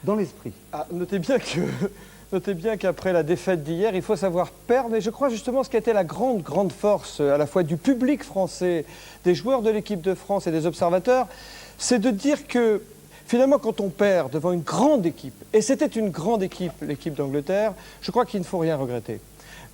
dans l'esprit. Ah, notez bien que... Notez bien qu'après la défaite d'hier, il faut savoir perdre. Et je crois justement ce qui a été la grande force à la fois du public français, des joueurs de l'équipe de France et des observateurs, c'est de dire que finalement quand on perd devant une grande équipe, et c'était une grande équipe, l'équipe d'Angleterre, je crois qu'il ne faut rien regretter.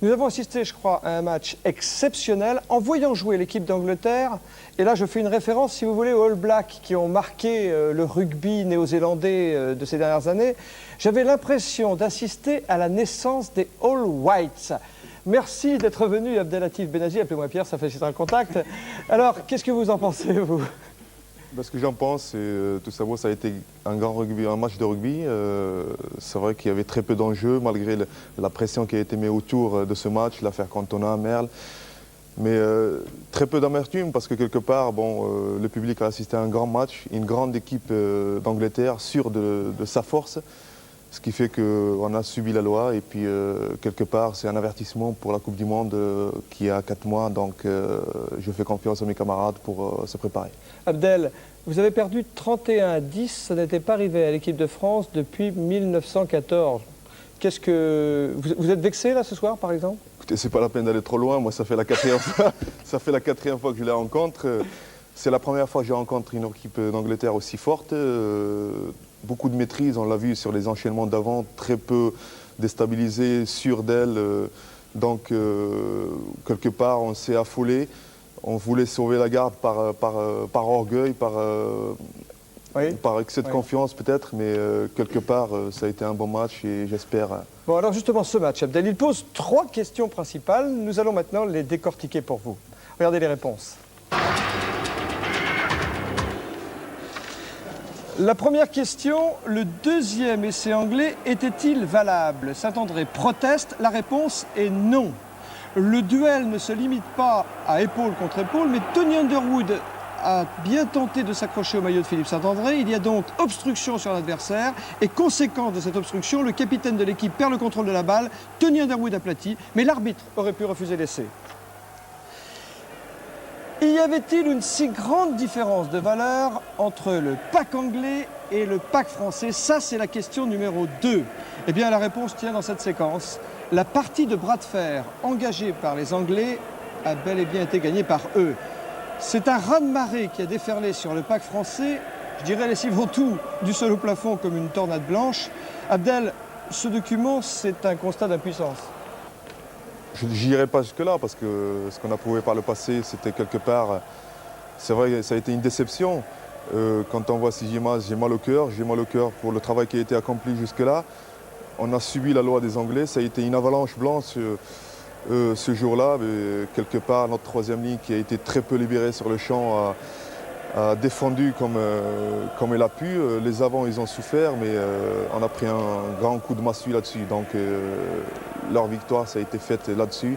Nous avons assisté, je crois, à un match exceptionnel en voyant jouer l'équipe d'Angleterre. Et là, je fais une référence, si vous voulez, aux All Blacks qui ont marqué le rugby néo-zélandais de ces dernières années. J'avais l'impression d'assister à la naissance des All Whites. Merci d'être venu, Abdelatif Benazi. Appelez-moi Pierre, ça facilite un contact. Alors, qu'est-ce que vous en pensez, vous? Ce que j'en pense, c'est tout savoir, ça a été un grand rugby, un match de rugby. C'est vrai qu'il y avait très peu d'enjeux, malgré la pression qui a été mise autour de ce match, l'affaire Cantona, Merle. Mais très peu d'amertume, parce que quelque part, le public a assisté à un grand match, une grande équipe d'Angleterre, sûre de sa force. Ce qui fait qu'on a subi la loi et puis quelque part c'est un avertissement pour la Coupe du Monde qui est à 4 mois, donc je fais confiance à mes camarades pour se préparer. Abdel, vous avez perdu 31-10, ça n'était pas arrivé à l'équipe de France depuis 1914. Qu'est-ce que... Vous êtes vexé là ce soir par exemple? Écoutez, c'est pas la peine d'aller trop loin, moi ça fait la quatrième fois, ça fait la 4e fois que je la rencontre. C'est la première fois que je rencontre une équipe d'Angleterre aussi forte. Beaucoup de maîtrise, on l'a vu sur les enchaînements d'avant, très peu déstabilisé, sûr d'elle. Donc, quelque part, on s'est affolé. On voulait sauver la garde par orgueil, par excès de confiance peut-être, mais quelque part, ça a été un bon match et j'espère... Bon, alors justement, ce match, Abdel, il pose 3 questions principales. Nous allons maintenant les décortiquer pour vous. Regardez les réponses. La première question, le 2e essai anglais était-il valable? Saint-André proteste, la réponse est non. Le duel ne se limite pas à épaule contre épaule, mais Tony Underwood a bien tenté de s'accrocher au maillot de Philippe Saint-André. Il y a donc obstruction sur l'adversaire et conséquence de cette obstruction, le capitaine de l'équipe perd le contrôle de la balle, Tony Underwood aplati, mais l'arbitre aurait pu refuser l'essai. Y avait-il une si grande différence de valeur entre le pack anglais et le pack français? Ça, c'est la question numéro 2. Eh bien, la réponse tient dans cette séquence. La partie de bras de fer engagée par les Anglais a bel et bien été gagnée par eux. C'est un raz-de-marée qui a déferlé sur le pack français. Je dirais les Sivrotous du sol au plafond comme une tornade blanche. Abdel, ce document, c'est un constat d'impuissance. Je n'irai pas jusque-là parce que ce qu'on a prouvé par le passé, c'était quelque part, c'est vrai, ça a été une déception. Quand on voit ces images, j'ai mal au cœur pour le travail qui a été accompli jusque-là. On a subi la loi des Anglais, ça a été une avalanche blanche ce jour-là. Quelque part, notre 3e ligne qui a été très peu libérée sur le champ a défendu comme elle a pu. Les avants, ils ont souffert, mais on a pris un grand coup de massue là-dessus. Donc leur victoire, ça a été faite là-dessus.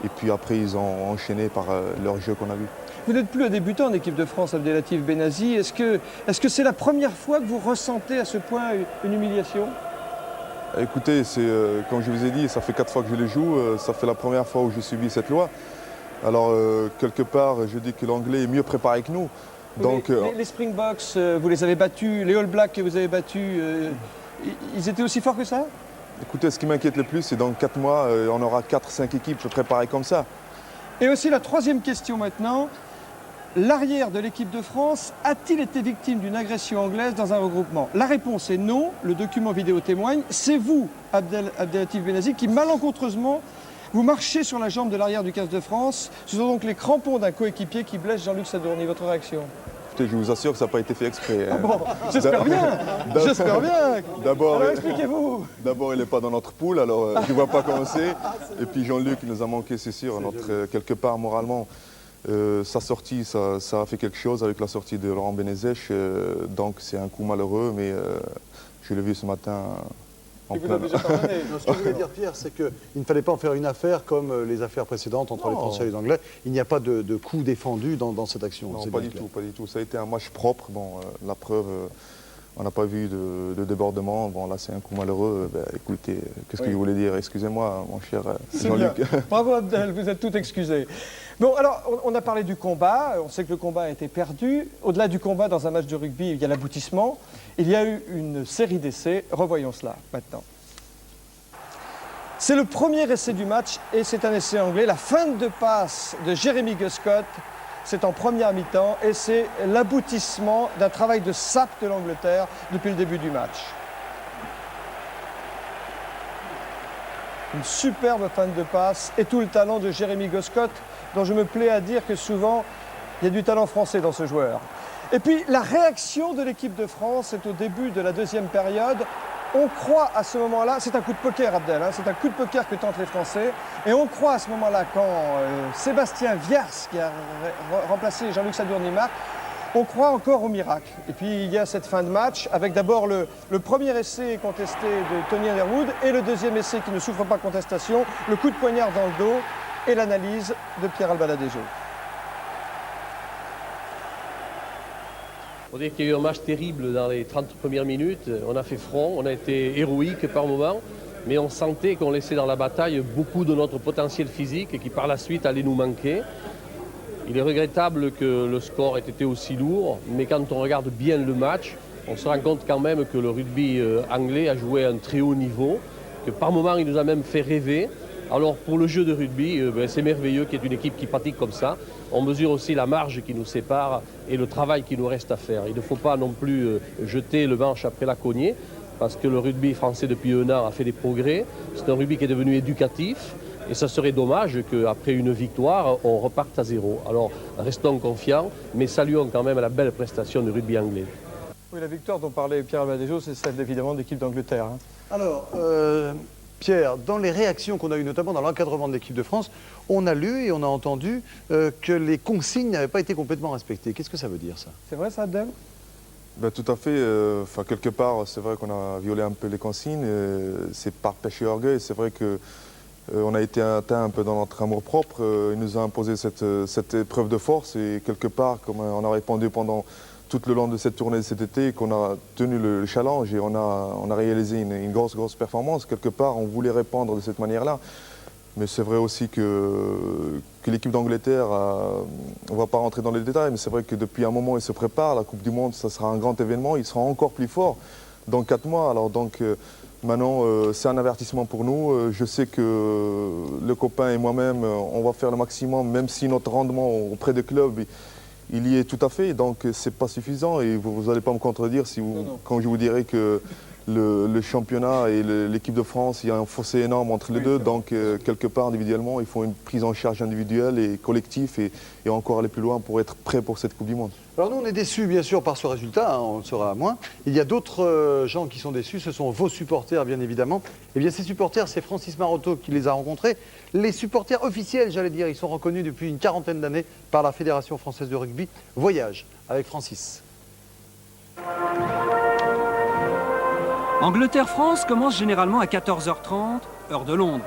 Et puis après, ils ont enchaîné par leur jeu qu'on a vu. Vous n'êtes plus un débutant en équipe de France, Abdelatif Benazi. Est-ce que c'est la première fois que vous ressentez à ce point une humiliation? Écoutez, comme je vous ai dit, ça fait 4 fois que je le joue. Ça fait la première fois où je subis cette loi. Alors, quelque part, je dis que l'anglais est mieux préparé que nous. Donc, les Springboks, vous les avez battus, les All Blacks que vous avez battus, ils étaient aussi forts que ça? Écoutez, ce qui m'inquiète le plus, c'est dans 4 mois, on aura 4-5 équipes préparées comme ça. Et aussi la 3e question maintenant. L'arrière de l'équipe de France a-t-il été victime d'une agression anglaise dans un regroupement? La réponse est non, le document vidéo témoigne. C'est vous, Abdelatif Benazi, qui malencontreusement, vous marchez sur la jambe de l'arrière du 15 de France. Ce sont donc les crampons d'un coéquipier qui blesse Jean-Luc Sadourny. Votre réaction? Écoutez, je vous assure que ça n'a pas été fait exprès. Ah bon, j'espère bien. J'espère bien. D'abord, expliquez-vous. D'abord, il n'est pas dans notre poule, alors je ne vois pas comment c'est. Et puis Jean-Luc, il nous a manqué, c'est sûr, quelque part moralement. Sa sortie, ça a fait quelque chose avec la sortie de Laurent Benezech, donc c'est un coup malheureux, mais je l'ai vu ce matin en plein... Ce que je voulais dire, Pierre, c'est qu'il ne fallait pas en faire une affaire comme les affaires précédentes entre les Français et les Anglais. Il n'y a pas de coup défendu dans cette action. Non, pas du tout. Ça a été un match propre. Bon, la preuve, On n'a pas vu de débordement. Bon, là, c'est un coup malheureux. Écoutez, qu'est-ce que je voulais dire? Excusez-moi, mon cher Jean-Luc. Bravo Abdel, vous êtes tout excusé. Bon, alors, on a parlé du combat. On sait que le combat a été perdu. Au-delà du combat, dans un match de rugby, il y a l'aboutissement. Il y a eu une série d'essais. Revoyons cela maintenant. C'est le premier essai du match et c'est un essai anglais. La fin de passe de Jeremy Guscott, c'est en première mi-temps et c'est l'aboutissement d'un travail de sape de l'Angleterre depuis le début du match. Une superbe fin de passe et tout le talent de Jeremy Guscott, dont je me plais à dire que souvent, il y a du talent français dans ce joueur. Et puis, la réaction de l'équipe de France est au début de la deuxième période. On croit à ce moment-là, c'est un coup de poker Abdel, hein, c'est un coup de poker que tentent les Français, et on croit à ce moment-là quand Sébastien Viers, qui a remplacé Jean-Luc Sadourny, marque, on croit encore au miracle. Et puis il y a cette fin de match, avec d'abord le premier essai contesté de Tony Underwood, et le deuxième essai qui ne souffre pas contestation, le coup de poignard dans le dos, et l'analyse de Pierre Albaladejo. On dirait qu'il y a eu un match terrible dans les 30 premières minutes. On a fait front, on a été héroïque par moments, mais on sentait qu'on laissait dans la bataille beaucoup de notre potentiel physique et qui par la suite allait nous manquer. Il est regrettable que le score ait été aussi lourd, mais quand on regarde bien le match, on se rend compte quand même que le rugby anglais a joué à un très haut niveau, que par moments il nous a même fait rêver. Alors pour le jeu de rugby, c'est merveilleux qu'il y ait une équipe qui pratique comme ça. On mesure aussi la marge qui nous sépare et le travail qui nous reste à faire. Il ne faut pas non plus jeter le manche après la cognée, parce que le rugby français depuis un an a fait des progrès. C'est un rugby qui est devenu éducatif et ça serait dommage qu'après une victoire, on reparte à zéro. Alors restons confiants, mais saluons quand même la belle prestation du rugby anglais. Oui, la victoire dont parlait Pierre Albaladejo, c'est celle évidemment de l'équipe d'Angleterre. Hein. Alors, Pierre, dans les réactions qu'on a eues, notamment dans l'encadrement de l'équipe de France, on a lu et on a entendu que les consignes n'avaient pas été complètement respectées. Qu'est-ce que ça veut dire, ça? C'est vrai, ça, Abdel? Tout à fait. Quelque part, c'est vrai qu'on a violé un peu les consignes. C'est par péché orgueil. C'est vrai qu'on a été atteint un peu dans notre amour-propre. Il nous a imposé cette épreuve de force. Et quelque part, comme on a répondu pendant tout le long de cette tournée de cet été, qu'on a tenu le challenge et on a réalisé une grosse performance. Quelque part, on voulait répondre de cette manière-là. Mais c'est vrai aussi que l'équipe d'Angleterre, on ne va pas rentrer dans les détails, mais c'est vrai que depuis un moment, ils se préparent. La Coupe du Monde, ça sera un grand événement. Ils seront encore plus forts dans 4 mois. Alors donc, maintenant, c'est un avertissement pour nous. Je sais que le copain et moi-même, on va faire le maximum, même si notre rendement auprès des clubs, il y est tout à fait. Donc, ce n'est pas suffisant. Et vous n'allez pas me contredire quand je vous dirai que le championnat et l'équipe de France, il y a un fossé énorme entre les deux. Donc, quelque part, individuellement, il faut une prise en charge individuelle et collective et encore aller plus loin pour être prêt pour cette Coupe du Monde. Alors nous, on est déçus, bien sûr, par ce résultat, hein, on le sera à moins. Il y a d'autres gens qui sont déçus, ce sont vos supporters, bien évidemment. Et bien, ces supporters, c'est Francis Maroto qui les a rencontrés. Les supporters officiels, j'allais dire, ils sont reconnus depuis une quarantaine d'années par la Fédération française de rugby. Voyage avec Francis. Angleterre-France commence généralement à 14h30, heure de Londres.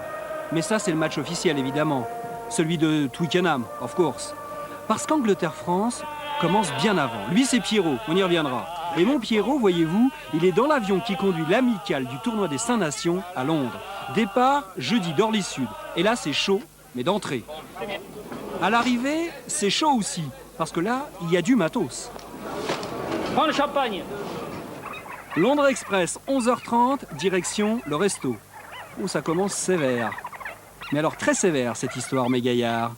Mais ça, c'est le match officiel, évidemment. Celui de Twickenham, of course. Parce qu'Angleterre-France commence bien avant. Lui, c'est Pierrot, on y reviendra. Et mon Pierrot, voyez-vous, il est dans l'avion qui conduit l'amicale du tournoi des 5 Nations à Londres. Départ jeudi d'Orly Sud. Et là, c'est chaud, mais d'entrée. À l'arrivée, c'est chaud aussi, parce que là, il y a du matos. Prends le champagne. Londres Express, 11h30, direction le resto. Oh, ça commence sévère. Mais alors très sévère, cette histoire, mes gaillards.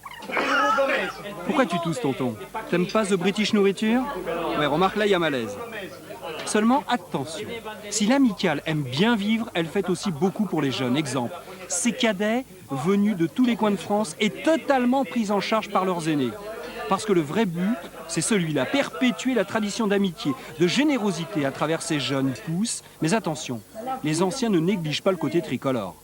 Pourquoi tu tousses, tonton? T'aimes pas The British Nourriture? Ouais, remarque, là, il y a malaise. Seulement, attention. Si l'amicale aime bien vivre, elle fait aussi beaucoup pour les jeunes. Exemple, ces cadets venus de tous les coins de France et totalement pris en charge par leurs aînés. Parce que le vrai but, c'est celui-là, perpétuer la tradition d'amitié, de générosité à travers ces jeunes pousses. Mais attention, les anciens ne négligent pas le côté tricolore.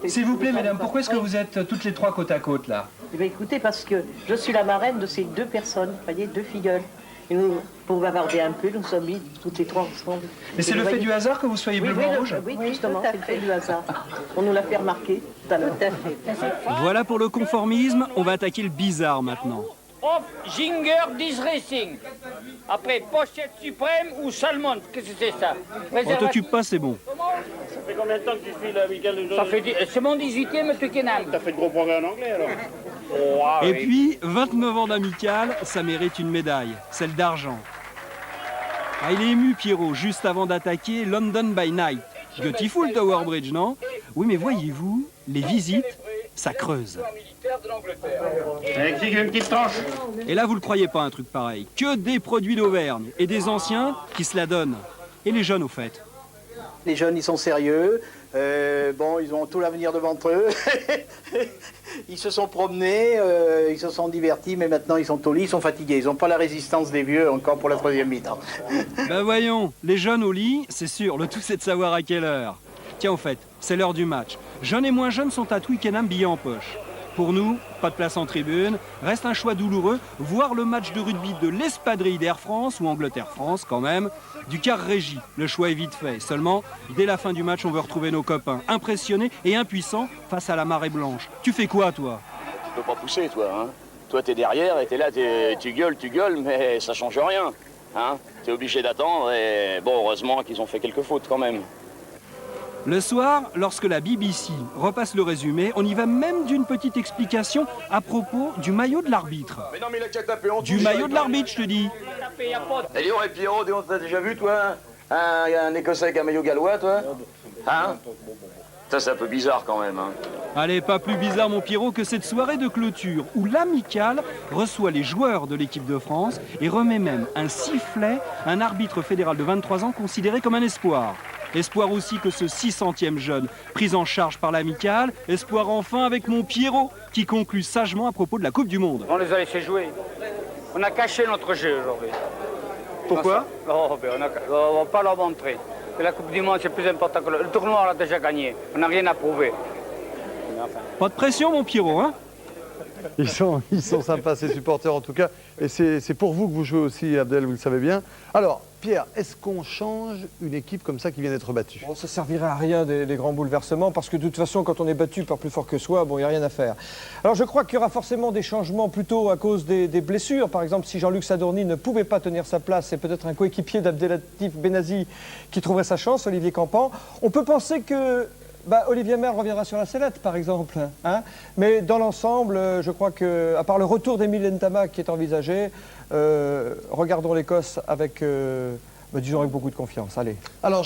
S'il vous plaît, mesdames, pourquoi est-ce que vous êtes toutes les trois côte à côte, là? Eh bien, écoutez, parce que je suis la marraine de ces 2 personnes, vous voyez, 2 filleuls. Et nous, pour bavarder un peu, nous sommes mis toutes les 3 ensemble. Mais c'est le fait du hasard que vous soyez bleu-blanc-rouge? Oui, justement, c'est le fait du hasard. On nous l'a fait remarquer tout à l'heure. Voilà pour le conformisme, on va attaquer le bizarre maintenant. Off, Ginger, Dis Racing. Après, Pochette Suprême ou Salmon. Qu'est-ce que c'est ça? On t'occupe pas, c'est bon. Ça fait combien de temps que tu suis la week-end C'est mon 18e Twickenham. T'as fait de gros progrès en anglais alors? Oh, ah, Et oui. puis, 29 ans d'amicale, ça mérite une médaille, celle d'argent. Ah, il est ému, Pierrot, juste avant d'attaquer London by Night. Beautiful Tower Bridge, non? Oui, mais voyez-vous, les visites, ça creuse. Avec une petite tranche. Et là, vous le croyez pas, un truc pareil. Que des produits d'Auvergne et des anciens qui se la donnent. Et les jeunes, au fait. Les jeunes, ils sont sérieux. Bon, ils ont tout l'avenir devant eux. Ils se sont promenés, ils se sont divertis, mais maintenant ils sont au lit, ils sont fatigués. Ils n'ont pas la résistance des vieux encore pour la troisième mi-temps. Ben voyons, les jeunes au lit, c'est sûr, le tout c'est de savoir à quelle heure. Tiens, au fait, c'est l'heure du match. Jeunes et moins jeunes sont à Twickenham, billets en poche. Pour nous, pas de place en tribune, reste un choix douloureux, voir le match de rugby de l'espadrille d'Air France, ou Angleterre-France quand même, du car régie. Le choix est vite fait. Seulement, dès la fin du match, on veut retrouver nos copains, impressionnés et impuissants face à la marée blanche. Tu fais quoi, toi? Tu peux pas pousser, toi, hein. Toi, t'es derrière et t'es là, tu gueules, mais ça change rien, hein. T'es obligé d'attendre et bon, heureusement qu'ils ont fait quelques fautes quand même. Le soir, lorsque la BBC repasse le résumé, on y va même d'une petite explication à propos du maillot de l'arbitre. Mais non, mais il a qu'à taper en Du maillot de l'arbitre, je te dis. Et Léon et Pierrot, t'as déjà vu, toi, un Écossais avec un maillot gallois, toi? Hein? Ça, c'est un peu bizarre quand même, hein. Allez, pas plus bizarre, mon Pierrot, que cette soirée de clôture où l'amicale reçoit les joueurs de l'équipe de France et remet même un sifflet à un arbitre fédéral de 23 ans considéré comme un espoir. Espoir aussi que ce 600e jeune, pris en charge par l'amicale. Espoir enfin avec mon Pierrot, qui conclut sagement à propos de la Coupe du Monde. On les a laissés jouer. On a caché notre jeu aujourd'hui. Pourquoi? Oh, ben on va pas leur montrer. Que la Coupe du Monde, c'est plus important que le tournoi, on l'a déjà gagné. On n'a rien à prouver. Pas de pression, mon Pierrot, hein? Ils sont sympas, ces supporters en tout cas. Et c'est pour vous que vous jouez aussi, Abdel, vous le savez bien. Alors, Pierre, est-ce qu'on change une équipe comme ça qui vient d'être battue? Bon, ça ne servirait à rien des grands bouleversements, parce que de toute façon, quand on est battu par plus fort que soi, bon, il n'y a rien à faire. Alors je crois qu'il y aura forcément des changements plutôt à cause des blessures. Par exemple, si Jean-Luc Sadourny ne pouvait pas tenir sa place, c'est peut-être un coéquipier d'Abdelatif Benazi qui trouverait sa chance, Olivier Campan. On peut penser que Olivier Merle reviendra sur la sellette, par exemple. Hein, mais dans l'ensemble, je crois qu'à part le retour d'Emile Ntama qui est envisagé, regardons l'Écosse avec, disons, avec beaucoup de confiance. Allez. Alors,